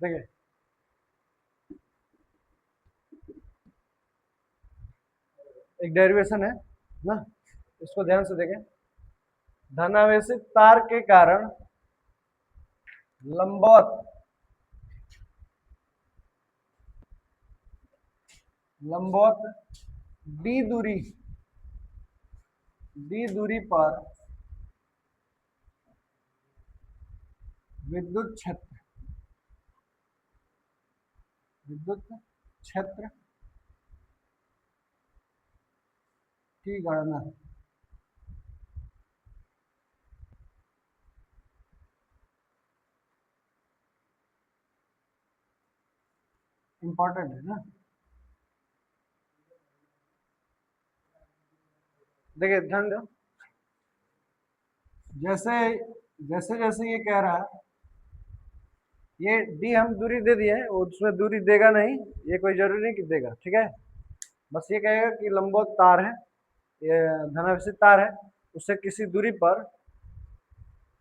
देखिए एक डेरिवेशन है ना, इसको ध्यान से देखें। धनावेशित तार के कारण लंबवत लंबवत डी दूरी पर विद्युत क्षेत्र की गणना। इंपॉर्टेंट है ना। देखिए ध्यान दो, जैसे जैसे जैसे ये कह रहा है, ये डी हम दूरी दे दिए है, उसमें दूरी देगा नहीं, ये कोई जरूरी नहीं कि देगा, ठीक है। बस ये कहेगा कि लंबवत तार है, ये धनावेशित तार है, उससे किसी दूरी पर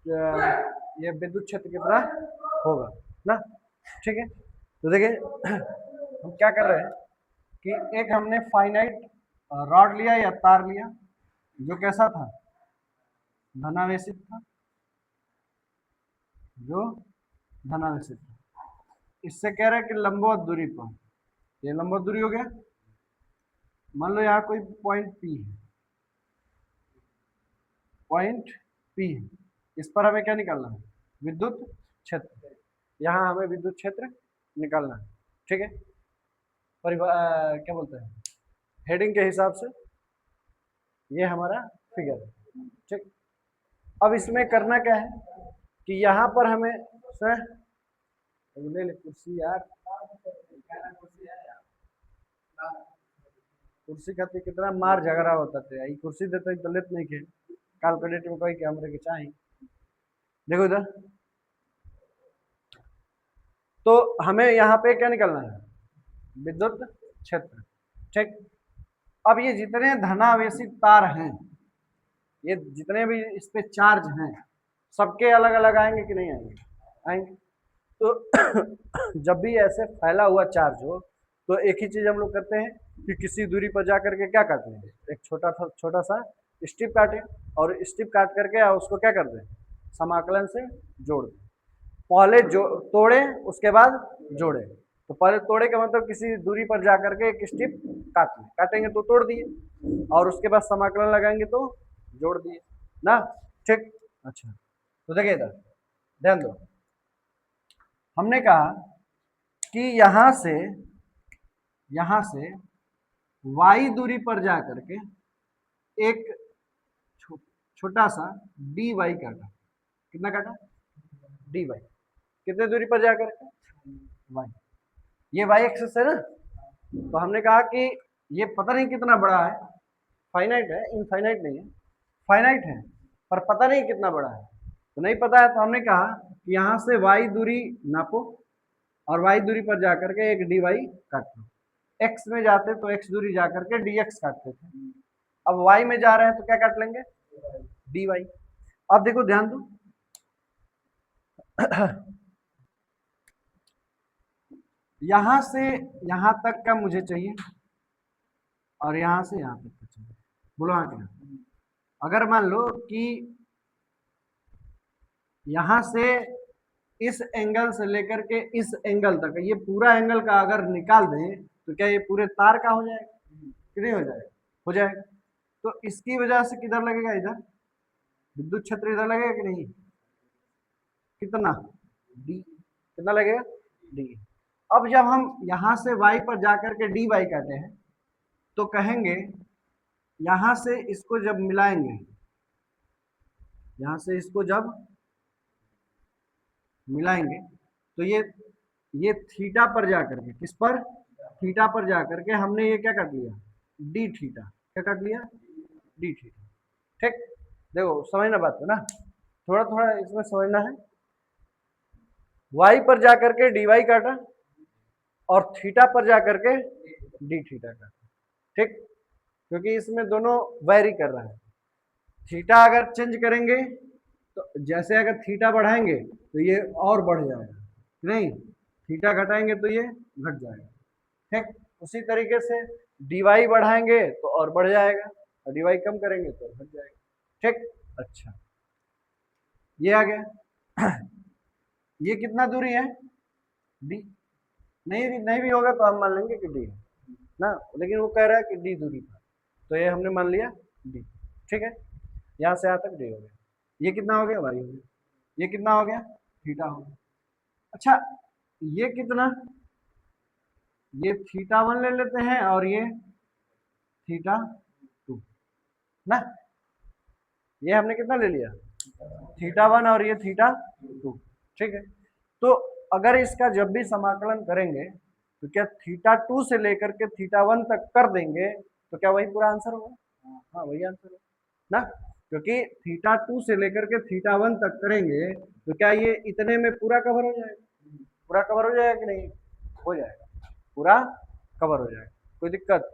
ये विद्युत क्षेत्र कितना होगा ना, ठीक है। तो देखिए हम क्या कर रहे हैं कि एक हमने फाइनाइट रॉड लिया या तार लिया जो कैसा था, धनावेशित था, जो धनावेशित था। इससे कह रहा है कि लंबवत दूरी पर, ये लंबवत दूरी हो गया। मान लो यहाँ कोई पॉइंट पी है, पॉइंट पी है, इस पर हमें क्या निकालना है, विद्युत क्षेत्र। यहाँ हमें विद्युत क्षेत्र निकालना है, ठीक है। क्या बोलते हैं, हेडिंग के हिसाब से ये हमारा फिगर है, ठीक। अब इसमें करना क्या है कि यहाँ पर हमें सर ले ले कुर्सी यार, कुर्सी खातिर कितना मार झगड़ा होता थे, ई कुर्सी देते तो लेत नहीं के काल के डेट में कोई के हमरे के चाही। देखो इधर, तो हमें यहाँ पे क्या निकलना है, विद्युत क्षेत्र, ठीक। अब ये जितने धनावेशित तार हैं, ये जितने भी इस पे चार्ज हैं, सबके अलग अलग आएंगे कि नहीं आएंगे, आएंगे। तो जब भी ऐसे फैला हुआ चार्ज हो तो एक ही चीज हम लोग करते हैं कि किसी दूरी पर जा करके क्या करते हैं, एक छोटा सा स्ट्रिप काटे, और स्ट्रिप काट करके उसको क्या करते हैं, समाकलन से जोड़ दें। पहले जो तोड़े उसके बाद जोड़े, तो पहले तोड़े का मतलब किसी दूरी पर जा करके एक स्ट्रिप काटेंगे तो तोड़ दिए, और उसके बाद समाकलन लगाएंगे तो जोड़ दिए ना, ठीक। अच्छा तो देखिए इधर ध्यान दो, हमने कहा कि यहां से y दूरी पर जा करके एक छोटा सा dy काटा, कितना काटा, dy, कितने दूरी पर जा करके, y, ये y एक्सिस है ना। तो हमने कहा कि ये पता नहीं कितना बड़ा है, फाइनाइट है, इनफाइनाइट नहीं है, फाइनाइट है, पर पता नहीं कितना बड़ा है। तो नहीं पता है तो हमने कहा कि यहाँ से y दूरी नापो, और y दूरी पर जाकर के एक dy काट लो। x में जाते तो x दूरी जाकर के dx काटते थे, अब y में जा रहे हैं तो क्या काट लेंगे, dy। अब देखो ध्यान दो यहां से यहां तक का मुझे चाहिए, और यहां से यहां तक का चाहिए। बोलो हाँ क्या, अगर मान लो कि यहां से इस एंगल से लेकर के इस एंगल तक, ये पूरा एंगल का अगर निकाल दें तो क्या ये पूरे तार का हो जाएगा कि नहीं हो जाएगा, हो जाएगा। तो इसकी वजह से किधर लगेगा, इधर विद्युत क्षेत्र इधर लगेगा कि नहीं, कितना, डी, कितना लगेगा, डी। अब जब हम यहां से y पर जाकर के dy काटे हैं तो कहेंगे यहां से इसको जब मिलाएंगे, यहां से इसको जब मिलाएंगे तो ये थीटा पर जाकर के, किस पर, थीटा पर जाकर के हमने ये क्या कर लिया, डी थीटा, क्या कर लिया, डी थीटा, ठीक। देखो समझना बात है ना, थोड़ा थोड़ा इसमें समझना है। y पर जाकर के dy काटा, और थीटा पर जाकर के डी थीटा काटा, ठीक। क्योंकि इसमें दोनों वैरी कर रहा है, थीटा अगर चेंज करेंगे तो जैसे अगर थीटा बढ़ाएंगे तो ये और बढ़ जाएगा, नहीं, थीटा घटाएंगे तो ये घट जाएगा। ठीक, उसी तरीके से dy बढ़ाएंगे तो और बढ़ जाएगा, और dy कम करेंगे तो घट जाएगा। ठीक, अच्छा ये आ गया। ये कितना दूरी है d, नहीं भी होगा तो हम मान लेंगे कि d है ना, लेकिन वो कह रहा है कि d दूरी पर, तो ये हमने मान लिया d। ठीक है, यहाँ से यहाँ तक d हो गया। ये कितना हो गया y हो गया, ये कितना हो गया थीटा हो गया। अच्छा ये कितना, ये θ1 ले लेते हैं और ये θ2 ना, ये हमने कितना ले लिया θ1 और ये θ2। ठीक है, तो अगर इसका जब भी समाकलन करेंगे तो क्या θ2 से लेकर के θ1 तक कर देंगे तो क्या वही पूरा आंसर होगा? हाँ वही आंसर है ना, क्योंकि θ2 से लेकर के θ1 तक करेंगे तो क्या ये इतने में पूरा कवर हो जाएगा? पूरा कवर हो जाएगा कि नहीं? हो जाएगा, पूरा कवर हो जाएगा, कोई दिक्कत है?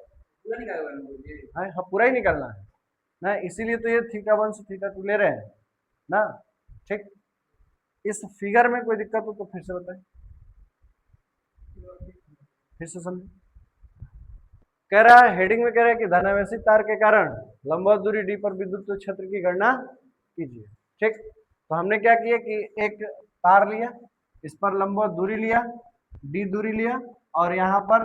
हाँ पूरा ही निकालना है ना, इसीलिए तो ये θ1 से θ2 ले रहे हैं ना। ठीक, इस फिगर में कोई दिक्कत हो तो फिर से बताएं, फिर से समझें। कह रहा है हेडिंग में कह रहा है कि धनावेशित तार के कारण लंबवत दूरी डी पर विद्युत क्षेत्र की गणना कीजिए। ठीक, तो हमने क्या किया कि एक तार लिया, इस पर लंबवत दूरी लिया, डी दूरी लिया, और यहाँ पर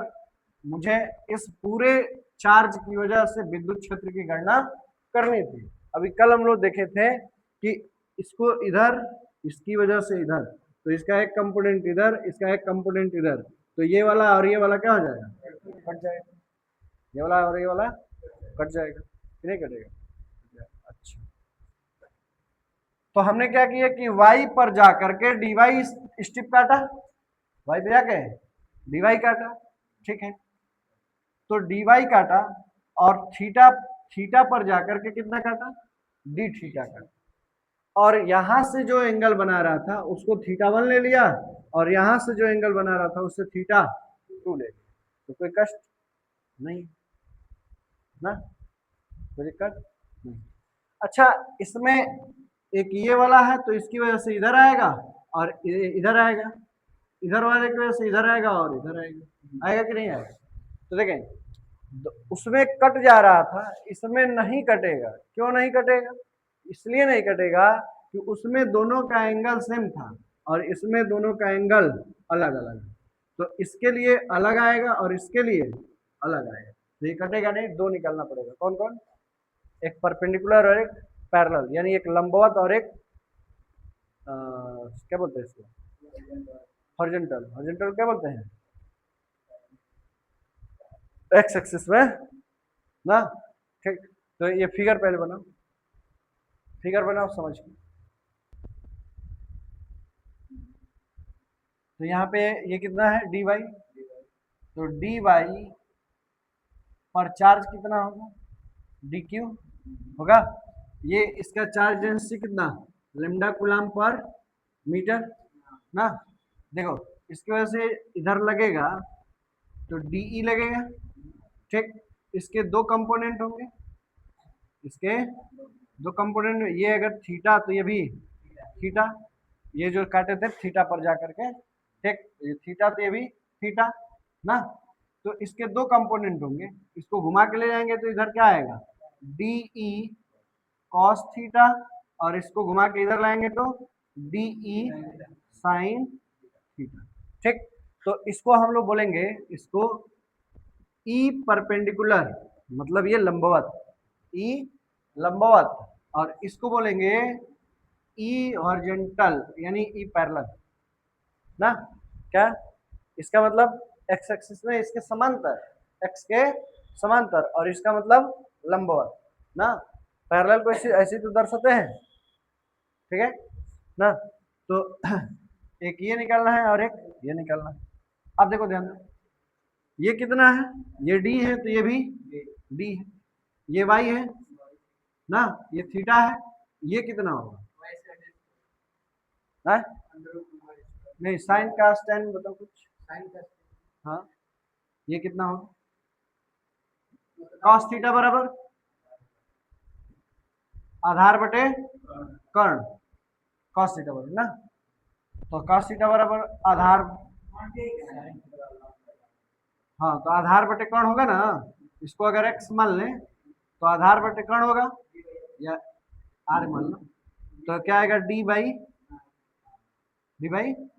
मुझे इस पूरे चार्ज की वजह से विद्युत क्षेत्र की गणना करनी थी। अभी कल हम लोग देखे थे कि इसको इधर, इसकी वजह से इधर, तो इसका एक कंपोनेंट इधर, इसका एक कंपोनेंट इधर, तो ये वाला और ये वाला क्या हो जाएगा? कट जाएगा, ये वाला और ये वाला कट जाएगा कि नहीं कटेगा? अच्छा, तो हमने क्या किया कि y पर जाकर के dy स्ट्रिप काटा, y पे जाके dy काटा। ठीक है, तो dy काटा और थीटा पर जाकर के कितना काटा? d थीटा काटा, और यहां से जो एंगल बना रहा था उसको θ1 ले लिया, और यहां से जो एंगल बना रहा था उससे θ2 ले लिया, तो कोई कष्ट नहीं ना, कोई दिक्कत नहीं। अच्छा इसमें एक ये वाला है तो इसकी वजह से इधर आएगा और इधर आएगा, इधर वाले की वजह से इधर आएगा और इधर आएगा, आएगा कि नहीं आएगा? तो देखें उसमें कट जा रहा था, इसमें नहीं कटेगा। क्यों नहीं कटेगा? इसलिए नहीं कटेगा कि उसमें दोनों का एंगल सेम था और इसमें दोनों का एंगल अलग अलग है, तो इसके लिए अलग आएगा और इसके लिए अलग आएगा, तो ये कटेगा नहीं, दो निकालना पड़ेगा। कौन कौन? एक परपेंडिकुलर और एक पैरेलल, यानी एक लंबवत और एक क्या बोलते हैं इसको? हॉरिजॉन्टल। हॉरिजॉन्टल क्या बोलते हैं? एक्स एक्सिस में ना। ठीक, तो ये फिगर पहले बनाओ, फिगर बनाओ समझ के। तो यहाँ पे ये कितना है dy, तो dy पर चार्ज कितना होगा? dq होगा। ये इसका चार्ज डेंसिटी कितना? लैम्डा कूलम पर मीटर ना। देखो इसकी वजह से इधर लगेगा तो de लगेगा। ठीक, इसके दो कंपोनेंट होंगे, इसके दो कंपोनेंट, ये अगर थीटा तो ये भी थीटा, ये जो काटे थे थीटा पर जाकर के। ठीक, ये थीटा तो ये भी थीटा ना, तो इसके दो कंपोनेंट होंगे, इसको घुमा के ले जाएंगे तो इधर क्या आएगा? डी ई कॉस थीटा, और इसको घुमा के इधर लाएंगे तो डी ई साइन थीटा। ठीक, तो इसको हम लोग बोलेंगे, इसको ई परपेंडिकुलर मतलब ये लंबवत, ई लंबवत, और इसको बोलेंगे ई हॉरिजॉन्टल यानी ई पैरेलल ना। क्या इसका मतलब? एक्स एक्सिस में इसके समांतर, एक्स के समांतर, और इसका मतलब लंबवत ना। पैरेलल को ऐसे तो दर्शाते हैं, ठीक है ना। तो एक ये निकालना है और एक ये निकालना है। अब देखो ध्यान दो, ये कितना है? ये डी है तो ये भी डी है, ये वाई है ना, ये थीटा है, ये कितना होगा? है? नहीं साइन का स्टैंड बताओ कुछ। साइन का, हाँ ये कितना होगा? कॉस थीटा बराबर आधार बटे कर्ण, कॉस थीटा बराबर ना, तो कॉस थीटा बराबर आधार हाँ, तो आधार बटे कर्ण होगा ना, इसको अगर x मान लें तो आधार बटे कर्ण होगा या r मान लो, तो क्या आएगा डी बाई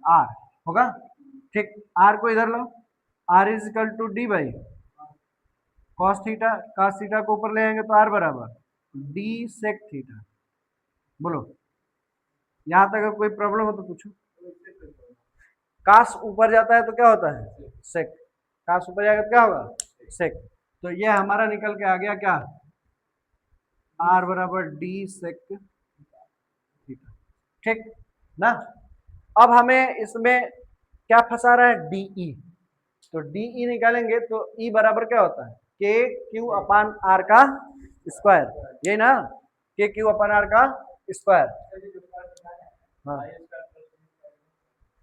आर होगा। ठीक, r को इधर लो, r is equal to D by cos theta, cos theta को ऊपर ले आएंगे तो r बराबर डी सेक थीटा। बोलो, यहां तक अगर कोई प्रॉब्लम हो तो पूछो। काश ऊपर जाता है तो क्या होता है सेक, काश ऊपर जाएगा तो क्या होगा सेक। तो ये हमारा निकल के आ गया क्या, आर बराबर डी सेक थीटा। ठीक ना। अब हमें इसमें क्या फंसा रहा है, डीई, तो डीई निकालेंगे तो ई बराबर क्या होता है के क्यू अपान आर का स्क्वायर, यही ना, के क्यू अपान आर का स्क्वायर। हाँ,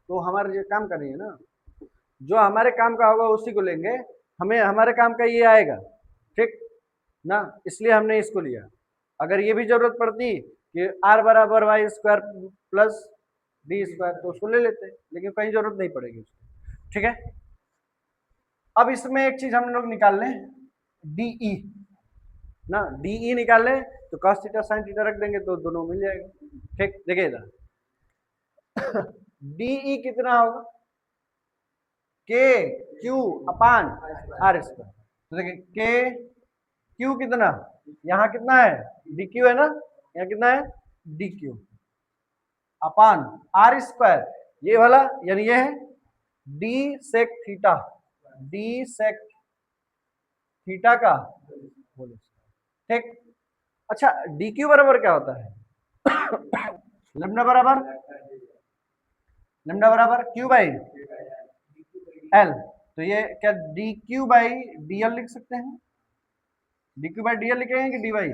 तो हमारे जो काम कर रही है ना, जो हमारे काम का होगा उसी को लेंगे, हमें हमारे काम का ये आएगा। ठीक ना, इसलिए हमने इसको लिया। अगर ये भी जरूरत पड़ती कि आर बराबर Y square plus D square तो उसको ले लेते, लेकिन कहीं जरूरत नहीं पड़ेगी उसको। ठीक है, अब इसमें एक चीज हम लोग निकाल लें, डीई ना, डीई निकाल लें तो cos थीटा sin थीटा रख देंगे तो दोनों मिल जाएगा। ठीक, देखिए इधर डीई कितना होगा, के क्यू अपान आर स्क्वायर। तो देखिए के क्यू कितना, यहाँ कितना है डी क्यू है ना, यहाँ कितना है D Q upon R square, ये वाला यानी ये है D sec theta, D sec theta का होल स्क्वायर। ठीक, अच्छा डी क्यू बराबर क्या होता है लेमडा बराबर क्यू बाई एल। तो ये क्या D Q by D L लिख सकते हैं, D Q by D L लिखेंगे कि डी वाई,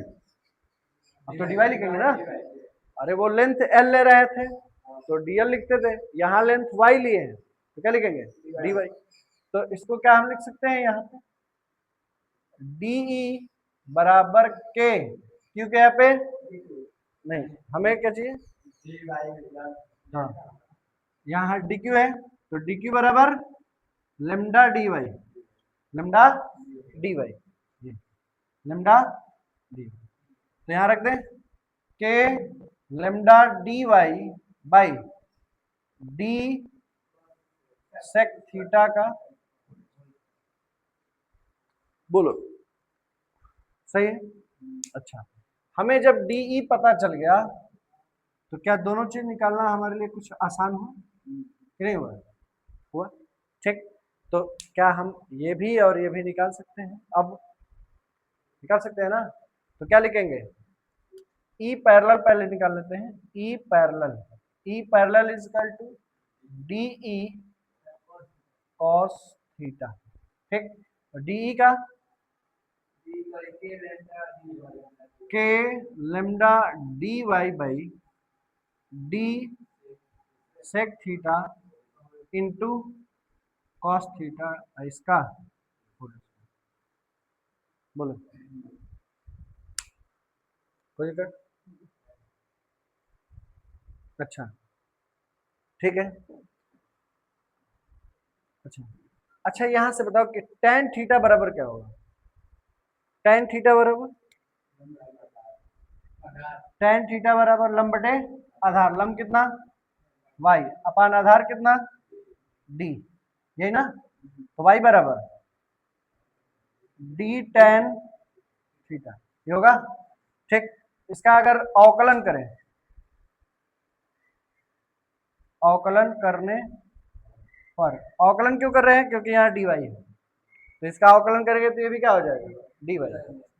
अब तो डी वाई लिखेंगे ना। अरे वो लेंथ एल ले रहे थे तो डी एल लिखते थे, यहाँ लेंथ वाई लिए हैं तो क्या लिखेंगे डी वाई। तो इसको क्या हम लिख सकते हैं यहाँ पे डीई बराबर के क्यू के यहाँ पे नहीं, हमें क्या चाहिए, हाँ यहाँ डी क्यू है तो डी क्यू बराबर lambda D Y, lambda D Y, lambda D, तो यहाँ रख दें K lambda D Y by D sec theta का, बोलो सही है। अच्छा, हमें जब डीई पता चल गया तो क्या दोनों चीज निकालना हमारे लिए कुछ आसान हुआ कि नहीं हुआ, हुआ। ठीक, तो क्या हम ये भी और ये भी निकाल सकते हैं, अब निकाल सकते हैं ना, तो क्या लिखेंगे ई पैरेलल पहले निकाल लेते हैं, E parallel is equal to DE cos theta. ठीक, डीई का K lambda D Y by D sec theta into cos theta इसका, बोलो कोई दिक्कत। अच्छा ठीक है, अच्छा अच्छा यहां से बताओ कि tan थीटा बराबर क्या होगा, tan थीटा बराबर लंब बटे आधार, लंब कितना y अपान आधार कितना d, यही ना, तो y बराबर d tan थीटा, ये होगा। ठीक, इसका अगर अवकलन करें, अवकलन करने पर, अवकलन क्यों कर रहे हैं क्योंकि यहाँ dy है, तो इसका अवकलन करेंगे तो ये भी क्या हो जाएगा dy,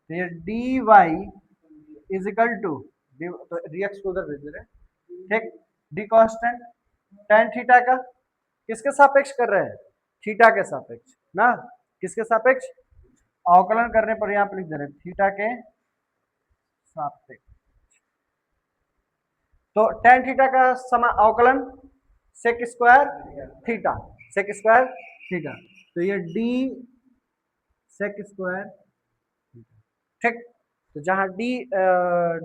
तो ये dy इज इक्वल टू, तो dx को उधर भेज दे रहे। ठीक, डी कांस्टेंट tan थीटा का किसके सापेक्ष कर रहे हैं, थीटा के सापेक्ष ना, किसके सापेक्ष, अवकलन करने पर यहाँ पे लिख दे रहे थीटा के सापेक्ष। तो tan थीटा का अवकलन sec square theta, sec square theta, तो ये डी सेक स्क्वायर थीटा। ठीक, तो जहां डी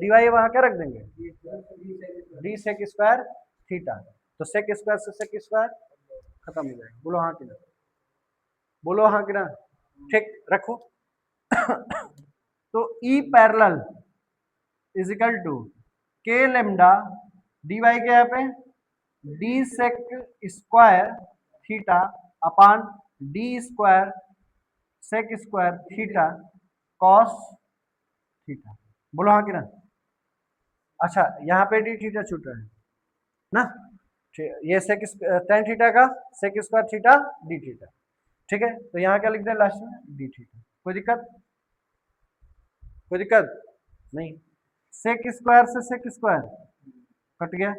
डी वाई वहां क्या रख देंगे डी सेक स्क्वायर थीटा, तो सेक स्क्वायर से सेक स्क्वायर खत्म हो जाएगा। बोलो हाँ कि ना, बोलो हाँ कि ना। ठीक, रखो। तो E parallel is equal to K lambda D Y क्या है पे D sec square theta upon D square sec square theta cos theta. बोलो हाँ कि ना। अच्छा, यहाँ पे डी थीटा छूट रहा है ना, ये सेक टेन थीटा का sec square theta D theta. ठीक है, तो यहाँ क्या लिख दें लास्ट में डी थीटा। कोई दिक्कत, कोई दिक्कत नहीं। सेक स्क्वायर से सेक स्क्वायर कट गया,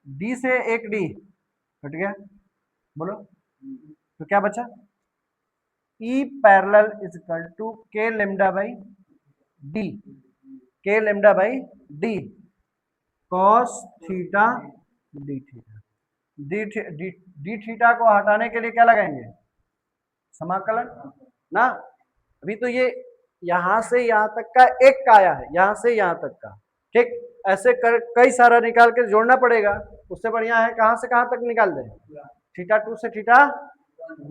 डी से एक डी कट गया। बोलो तो क्या बचा, E parallel is equal to K lambda by D, K lambda by D cos theta D theta. D theta को हटाने के लिए क्या लगाएंगे, समाकलन ना। अभी तो ये यहां से यहां तक का एक का आया है, यहां से यहां तक का। ठीक, ऐसे कर कई सारा निकाल के जोड़ना पड़ेगा। उससे बढ़िया है कहां से कहां तक निकाल दें, थीटा 2 से थीटा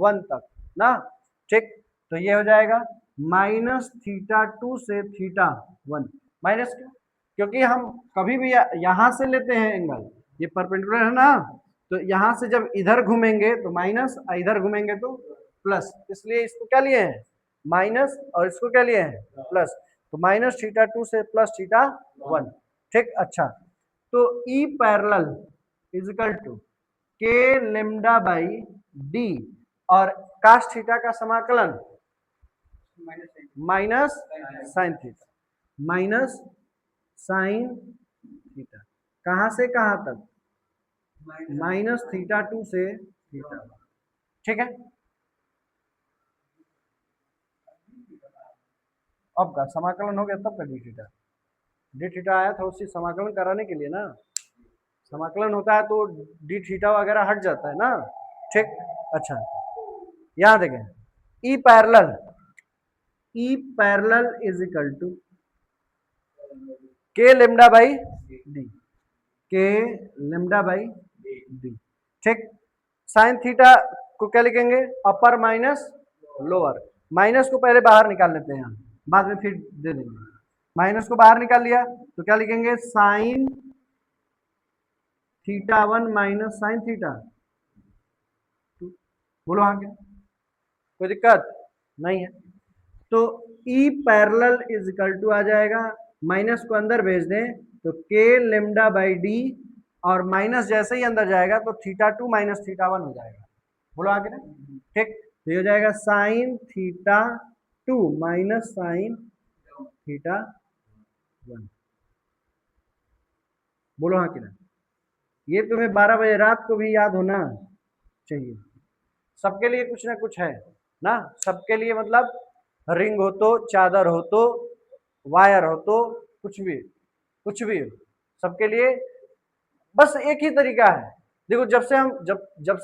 1 तक ना। ठीक, तो ये हो जाएगा माइनस थीटा 2 से थीटा 1। माइनस क्योंकि हम कभी भी यहां से लेते हैं एंगल, ये परपेंडिकुलर है ना, तो यहां से जब इधर घूमेंगे तो माइनस, इधर घूमेंगे तो प्लस, इसलिए इसको क्या लिए हैं माइनस और इसको क्या लिए हैं प्लस। तो माइनस थीटा 2 से प्लस थीटा 1। ठीक, अच्छा, तो E parallel is equal to K lambda by D और कास थीटा का समाकलन minus sine theta, minus sine theta. कहां से कहां तक, माइनस थीटा 2 से थीटा 1। ठीक है, अब का समाकलन हो गया तब का डी थीटा, डी थीटा आया था उसी समाकलन कराने के लिए ना। समाकलन होता है तो डी थीटा वगैरह हट जाता है ना। ठीक, अच्छा, यहां देखें E parallel, E parallel is equal to K lambda by D, K lambda by D. ठीक, साइन थीटा को क्या लिखेंगे, अपर माइनस लोअर। माइनस को पहले बाहर निकाल लेते हैं, बाद में फिर दे देंगे। माइनस को बाहर निकाल लिया तो क्या लिखेंगे, sine theta 1 minus sine theta 2। बोलो हाँ क्या, कोई दिक्कत नहीं है। तो E parallel is equal to आ जाएगा, माइनस को अंदर भेज दें तो के लेमडा बाई डी और माइनस जैसे ही अंदर जाएगा तो थीटा 2 माइनस थीटा 1 हो जाएगा। बोलो आगे ना। ठीक, तो ये हो जाएगा sign theta 2 minus sine theta 1। बोलो हाँ कि ना। ये तुम्हें 12 बजे रात को भी याद होना चाहिए। सबके लिए कुछ ना कुछ है ना, सबके लिए मतलब रिंग हो तो, चादर हो तो, वायर हो तो, कुछ भी हो, सबके लिए बस एक ही तरीका है। देखो जब से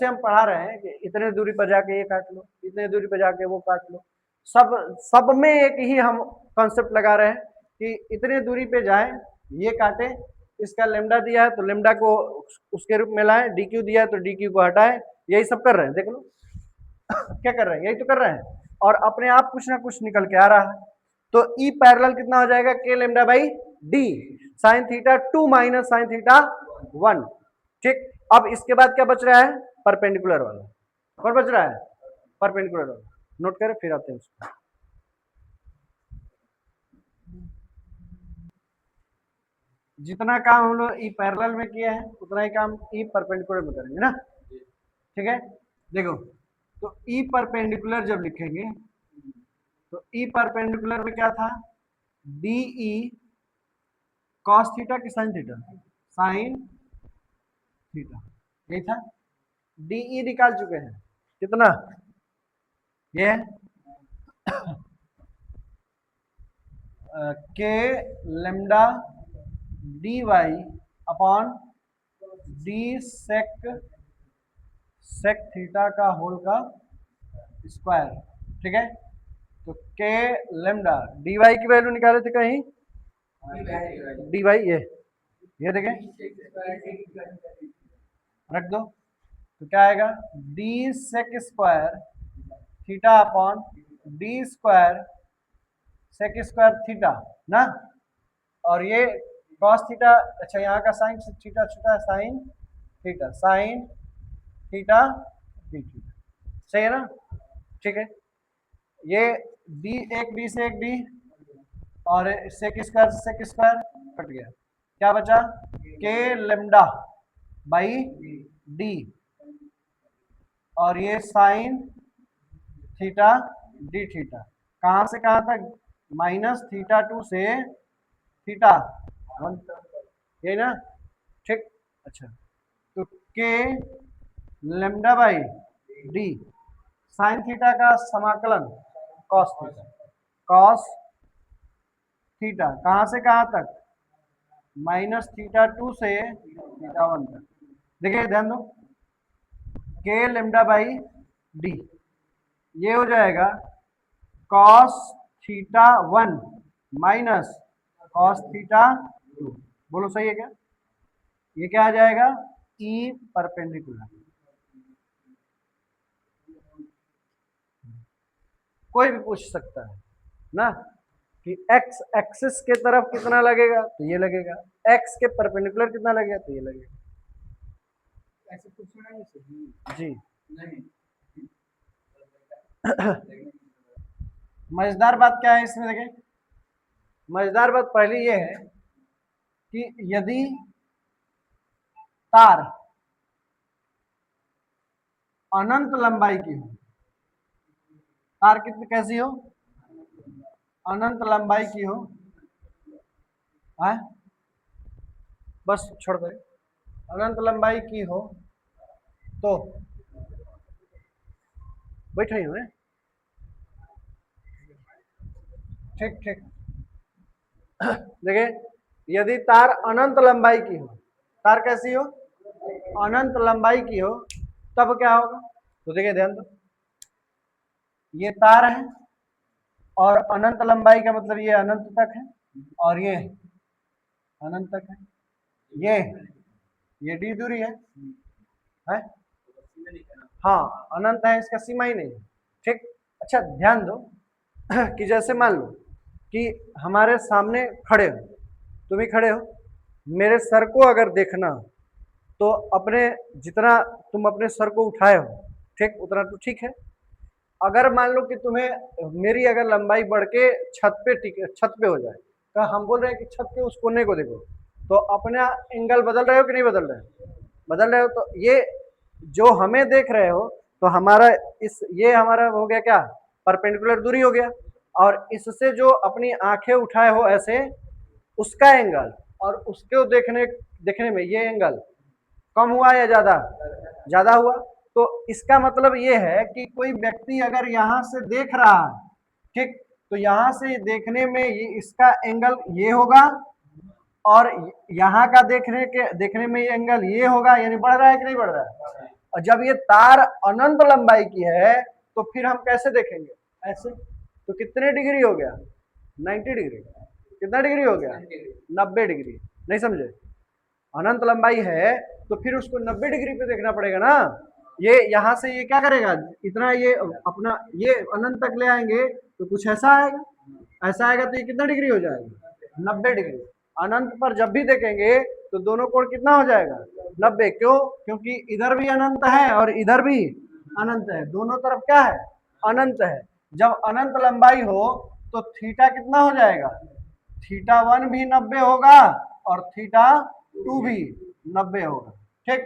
हम पढ़ा रहे हैं कि इतने दूरी पर जाके ये काट लो, इतने दूरी पर जाके वो काट लो, सब में एक ही हम कॉन्सेप्ट लगा रहे हैं कि इतने दूरी पे जाए, ये काटे, इसका लेमडा दिया है तो लेमडा को उसके रूप में लाए, डी क्यू दिया है तो डी क्यू को हटाए। यही सब कर रहे हैं, देख लो क्या कर रहे हैं, यही तो कर रहे हैं। और अपने आप कुछ ना कुछ निकल के आ रहा है। तो ई पैरेलल कितना हो जाएगा, के lambda by D sign theta 2 minus sine theta 1। ठीक, अब इसके बाद क्या बच रहा है, परपेंडिकुलर वाला। और बच रहा है परपेंडिकुलर वाला, नोट करें फिर आते हैं उसको। जितना काम हम लोग ई पैरेलल में किया है उतना ही काम ई परपेंडिकुलर में करेंगे ना। ठीक है, देखो तो ई परपेंडिकुलर जब लिखेंगे तो ई परपेंडिकुलर में क्या था, डी ई कॉस थीटा की साइन थीटा, साइन थीटा, यही था। डी ई निकाल चुके हैं, कितना, ये K lambda D Y upon D sec theta का होल का स्क्वायर। ठीक है, तो के लेमडा डी वाई की वैल्यू निकाले थे कहीं, डी वाई ये देखें, रख दो, तो क्या आएगा D sec square theta upon D square sec square theta ना, और ये कॉस थीटा, अच्छा यहाँ का साइन थीटा छूटा है, साइन थीटा डी थीटा, सही है ना, ठीक है। ये डी एक डी से एक डी और सेक स्क्वायर कट गया, क्या बचा के लेमडा बाई डी, और ये साइन थीटा डी थीटा, कहां से कहां तक, माइनस थीटा 2 से थीटा 1, यही ना, ठीक। अच्छा तो K lambda by D sine theta का समाकलन कॉस थीटा, कॉस थीटा कहां से कहां तक, माइनस थीटा 2 से थीटा 1 तक। देखिए ध्यान दो, के लेमडा बाई डी ये हो जाएगा cos theta 1 minus cos theta 2, बोलो सही है क्या, ये क्या आ जाएगा ई परपेंडिकुलर। कोई भी पूछ सकता है ना कि एक्स एक्सिस के तरफ कितना लगेगा, तो ये लगेगा, एक्स के परपेंडिकुलर कितना लगेगा, तो ये लगेगा, ऐसे पूछना है जी नहीं। मजेदार बात क्या है इसमें, देखें मजेदार बात पहली ये है कि यदि तार अनंत लंबाई की हो, तार कितनी कैसी हो, अनंत लंबाई की हो, है बस छोड़ दे, अनंत लंबाई की हो तो बैठे हुए, ठीक ठीक। देखिए यदि तार अनंत लंबाई की हो, तार कैसी हो, अनंत लंबाई की हो, तब क्या होगा, तो देखिए ध्यान दो, ये तार है और अनंत लंबाई का मतलब ये अनंत तक है और ये अनंत तक है, ये डी दूरी है? हाँ अनंत है, इसका सीमा ही नहीं है, ठीक। अच्छा ध्यान दो कि जैसे मान लो कि हमारे सामने खड़े हो, तुम ही खड़े हो, मेरे सर को अगर देखना हो तो अपने जितना तुम अपने सर को उठाए हो, ठीक उतना तो ठीक है। अगर मान लो कि तुम्हें मेरी अगर लंबाई बढ़ के छत पे हो जाए, तो हम बोल रहे हैं कि छत के उस कोने को देखो, तो अपना एंगल बदल रहे हो कि नहीं बदल रहे हो, बदल रहे हो। तो ये जो हमें देख रहे हो तो हमारा ये हमारा हो गया क्या, परपेंडिकुलर दूरी हो गया, और इससे जो अपनी आंखें उठाए हो ऐसे, उसका एंगल और उसको देखने में ये एंगल कम हुआ या ज्यादा, ज्यादा हुआ। तो इसका मतलब ये है कि कोई व्यक्ति अगर यहाँ से देख रहा है, ठीक, तो यहाँ से देखने में इसका एंगल ये होगा और यहाँ का देखने में ये एंगल ये होगा, यानी बढ़ रहा है कि नहीं बढ़ रहा है। और जब ये तार अनंत लंबाई की है तो फिर हम कैसे देखेंगे, ऐसे, तो कितने डिग्री हो गया, 90 डिग्री, कितना डिग्री हो गया, 90 डिग्री, नहीं समझे, अनंत लंबाई है तो फिर उसको 90 डिग्री पे देखना पड़ेगा ना। ये यहाँ से ये क्या करेगा, इतना ये अपना ये अनंत तक ले आएंगे तो कुछ ऐसा आएगा, ऐसा आएगा तो ये कितना डिग्री हो जाएगा, 90 डिग्री। अनंत पर जब भी देखेंगे तो दोनों कोण कितना हो जाएगा, 90, क्यों, क्योंकि इधर भी अनंत है और इधर भी अनंत है, दोनों तरफ क्या है, अनंत है। जब अनंत लंबाई हो तो थीटा कितना हो जाएगा, थीटा 1 भी 90 होगा और थीटा 2 भी 90 होगा, ठीक।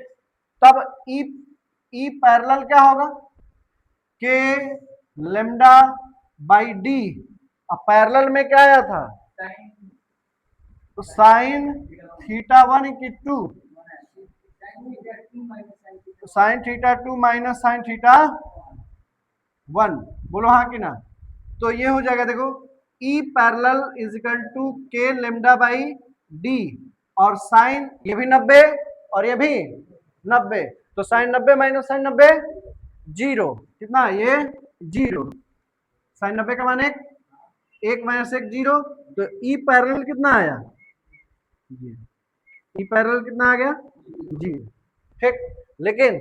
तब ई पैरेलल क्या होगा, के लेमडा बाई डी, अब पैरेलल में क्या आया था, तो साइन थीटा 1 की 2, sign theta 2 minus sine theta 1, बोलो हाँ कि ना। तो ये हो जाएगा, देखो E parallel is equal to K lambda by D, और साइन ये भी 90 और ये भी 90, तो साइन 90 माइनस साइन 90 जीरो, कितना ये जीरो, साइन 90 का माने 1 माइनस 1 जीरो, तो ई पैरेलल कितना आया, ई पैरेलल कितना आ गया, जीरो, ठीक। लेकिन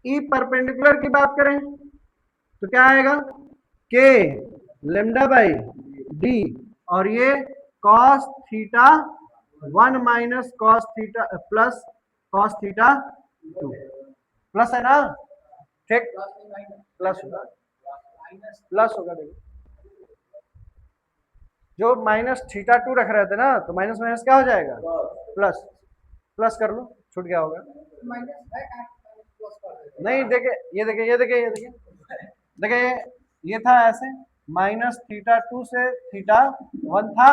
ई परपेंडिकुलर की बात करें तो क्या आएगा, के लेमडा बाई डी, और ये cos theta 1 minus cos theta plus cos theta 2, plus है ना, ठीक, प्लस होगा, प्लस होगा। देखो जो माइनस थीटा 2 रख रहे थे ना, तो माइनस माइनस क्या हो जाएगा, प्लस, प्लस कर लो, छूट गया होगा। नहीं देखे, ये देखे, ये देखे, ये देखे, देखिए ये था ऐसे, माइनस थीटा 2 से थीटा 1 था,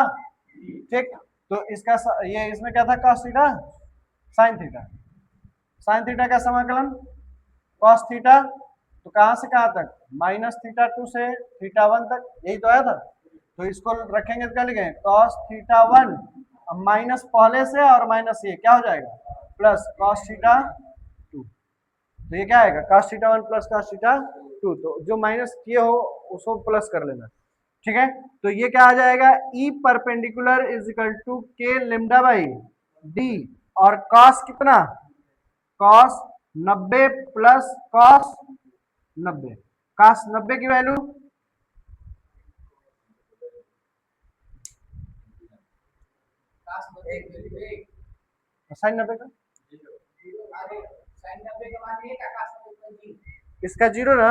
ठीक। तो इसका ये इसमें क्या था, cos theta sine theta, sine theta का समाकलन कॉस थीटा, तो कहां से कहां तक, माइनस थीटा 2 से थीटा 1 तक, यही तो आया था। तो इसको रखेंगे तो क्या लिखेंगे, कॉस थीटा 1, माइनस पहले से और माइनस ये क्या हो जाएगा, प्लस कॉस थीटा 2, तो ये क्या आएगा, cos theta 1 plus cos theta 2, तो जो माइनस किए हो उसको प्लस कर लेना, ठीक है। तो ये क्या आ जाएगा, E perpendicular is equal to K lambda by D, और कॉस कितना, कॉस 90 प्लस कॉस 90, कॉस 90 की वैल्यू साइन 90 का, इसका जीरो ना,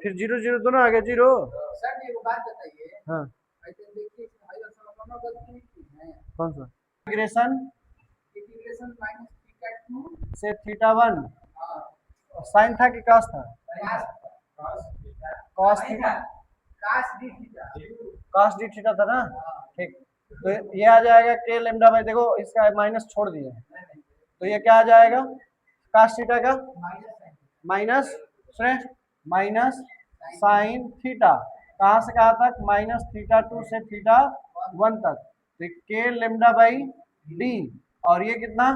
फिर जीरो जीरो दोनों आ गया जीरो। सर एक बात बताइए, हाँ देखिए कौन सा इंटीग्रेशन, इंटीग्रेशन माइनस थीटा 2 से थीटा 1, साइन था कि कॉस था, cos theta, cos D theta था ना, ठीक। तो ये आ जाएगा के लेमडा बाई, देखो इसका माइनस छोड़ दिए, तो ये क्या आ जाएगा, कॉस थीटा का माइनस, सुने, माइनस साइन थीटा, कहां से कहां तक, माइनस थीटा 2 से थीटा 1 तक, तो के लेमडा बाई डी, और ये कितना,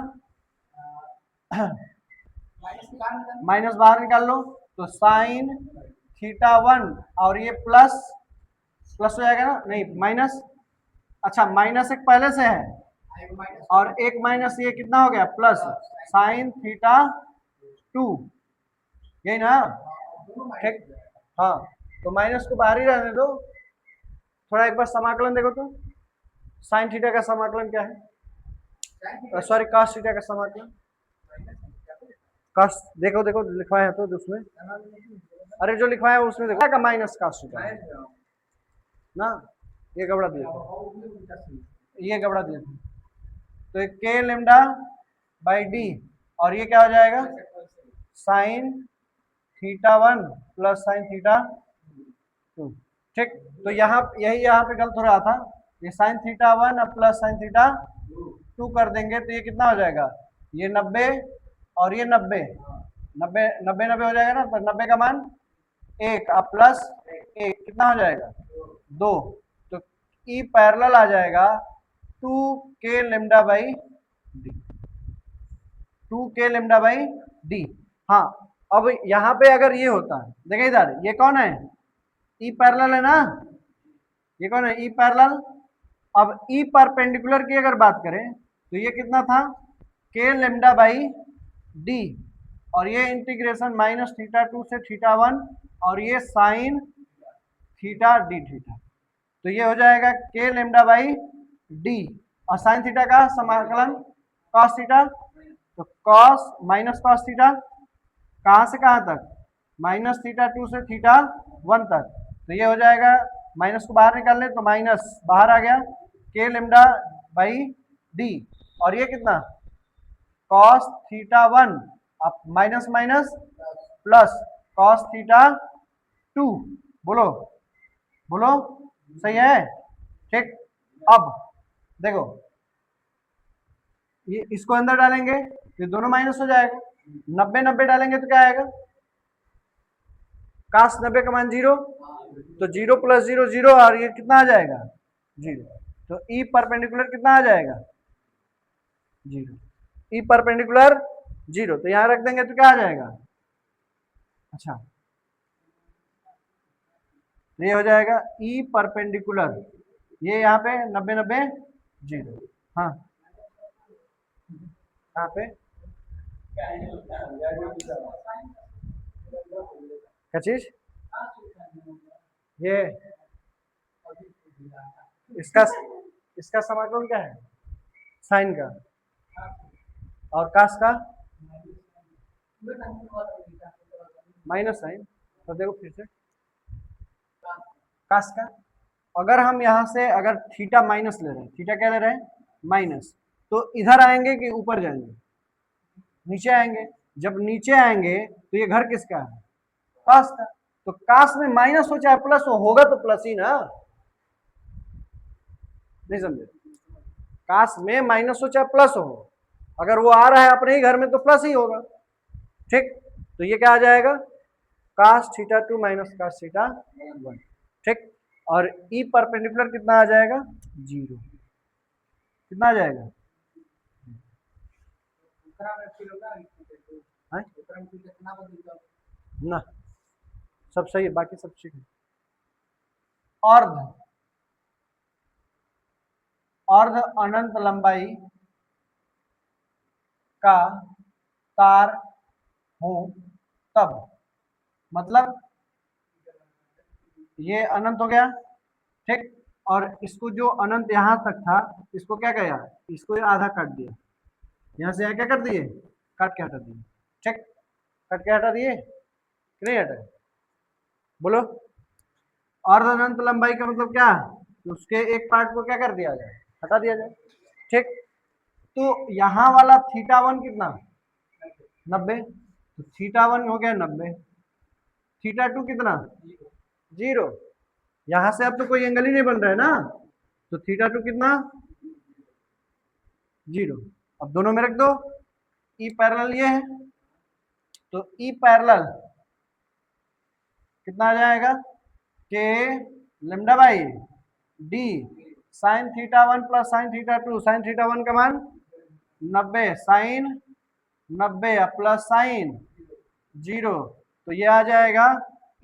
माइनस बाहर निकाल लो, तो साइन थीटा 1, और ये प्लस, प्लस हो जाएगा ना, नहीं माइनस, अच्छा माइनस एक पहले से है, और एक माइनस ये कितना हो गया, प्लस साइन थीटा 2, यही ना, ठीक, हाँ। तो माइनस को बाहर ही रहने दो, थोड़ा एक बार समाकलन देखो तो, साइन थीटा का समाकलन क्या है, सॉरी कॉस थीटा का समाकलन, कॉस देखो, देखो लिखवाया है तो उसमें, अरे जो लिखवाया है उसमें देखो का माइनस कॉस थीटा ना, ये गबड़ा दिया था, ये गबड़ा दिया था, तो के लेमडा बाई डी, और ये क्या हो जाएगा, sign theta 1 plus sign theta 2, ठीक। तो यहाँ यही यहाँ पे गलत हो रहा था, ये साइन थीटा 1 अब प्लस साइन थीटा 2 कर देंगे तो ये कितना हो जाएगा, ये 90 और ये 90, 90 90 90 हो जाएगा ना, तो 90 का मान 1 अब प्लस 1 कितना हो जाएगा, 2, तो ई पैरेलल आ जाएगा 2 के लेमडा बाई डी, 2 के लेमडा बाई डी। हाँ अब यहाँ पे अगर ये होता है, देखिए इधर ये कौन है, ई पैरेलल है ना, ये कौन है, ई पैरेलल। अब ई परपेंडिकुलर की अगर बात करें तो ये कितना था, के लेमडा बाई डी, और ये इंटीग्रेशन माइनस थीटा 2 से थीटा 1, और ये साइन थीटा डी थीटा, तो ये हो जाएगा के लेमडा बाई डी, और साइन थीटा का समाकलन कॉस थीटा, तो कॉस माइनस कॉस थीटा, कहां से कहां तक, माइनस थीटा 2 से थीटा 1 तक, तो ये हो जाएगा, माइनस को बाहर निकाल ले तो माइनस बाहर आ गया, के लेमडा बाई डी, और ये कितना, कॉस थीटा 1, अब minus minus plus cos theta 2, बोलो बोलो, सही है, ठीक। अब देखो ये इसको अंदर डालेंगे, ये दोनों माइनस हो जाएगा, 90 90 डालेंगे तो क्या आएगा, काश 90 का मान 0, तो 0 प्लस 0 0, और ये कितना आ जाएगा 0, तो ई परपेंडिकुलर कितना आ जाएगा 0, ई परपेंडिकुलर 0, तो यहां रख देंगे तो क्या आ जाएगा, अच्छा ये हो जाएगा ई परपेंडिकुलर, ये यहाँ पे 90 90 0, हाँ यहाँ पे क्या चीज? ये इसका इसका समाकलन क्या है? साइन का। और कास का माइनस साइन। तो देखो फिर से कास का, अगर हम यहाँ से अगर थीटा माइनस ले रहे हैं, थीटा क्या ले रहे हैं? माइनस, तो इधर आएंगे कि ऊपर जाएंगे? नीचे आएंगे। जब नीचे आएंगे तो ये घर किसका है? कास का। तो कास में माइनस हो चाहे प्लस हो, होगा तो प्लस ही ना। नहीं समझे? कास में माइनस हो चाहे प्लस हो, अगर वो आ रहा है अपने ही घर में तो प्लस ही होगा। ठीक, तो ये क्या आ जाएगा? Cos theta 2 minus cos theta 1। ठीक, और ई परपेंडिकुलर कितना आ जाएगा? 0। कितना आ जाएगा? ना, सब सही है, बाकी सब ठीक है। अर्ध अर्ध अनंत लंबाई का तार हो तब, मतलब ये अनंत हो गया। ठीक, और इसको जो अनंत यहां तक था, इसको क्या किया? इसको आधा काट दिया। यहां से यहाँ क्या कर दिए? काट के हटा दिए। ठीक, काट के हटा दिए कि नहीं हटा? बोलो। अर्ध अनंत लंबाई का मतलब क्या? उसके एक पार्ट को क्या कर दिया जाए? हटा दिया जाए। ठीक, तो यहां वाला थीटा 1 कितना? 90। तो थीटा 1 हो गया 90। थीटा 2 कितना? 0। यहां से अब तो कोई एंगल ही नहीं बन रहा है ना, तो थीटा 2 कितना? 0। अब दोनों में रख दो, ई पैरेलल ये है, तो ई पैरेलल कितना आ जाएगा? के lambda by D sign theta 1 plus sign theta 2। Sign theta 1 का मान 90, साइन 90 प्लस साइन 0, तो ये आ जाएगा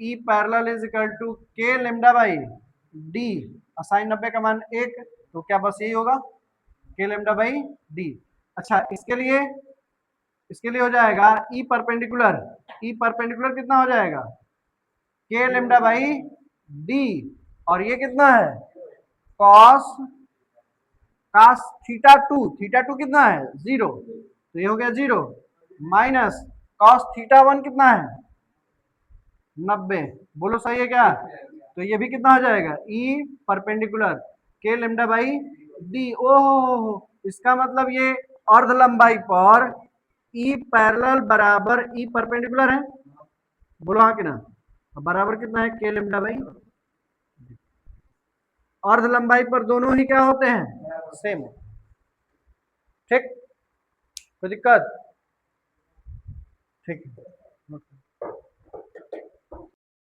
E parallel is equal to K lambda by D, sine 90 का मान 1, तो क्या बस यही होगा? के लेमडा बाई डी। अच्छा, इसके लिए हो जाएगा ई परपेंडिकुलर। ई परपेंडिकुलर कितना हो जाएगा? के लेमडा बाई डी, और ये कितना है? कॉस कास थीटा 2। थीटा 2 कितना है? 0, तो ये हो गया 0 माइनस कॉस थीटा 1 कितना है? 90। बोलो सही है क्या? तो ये भी कितना हो जाएगा? ई परपेंडिकुलर के लेमडा बाई डी। ओहो, इसका मतलब ये अर्ध लंबाई पर ई पैरेलल बराबर ई परपेंडिकुलर है। बोलो हाँ कि ना? बराबर कितना है? के लेमडा बाई। अर्ध लंबाई पर दोनों ही क्या होते हैं? सेम। ठीक, कोई दिक्कत? ठीक है।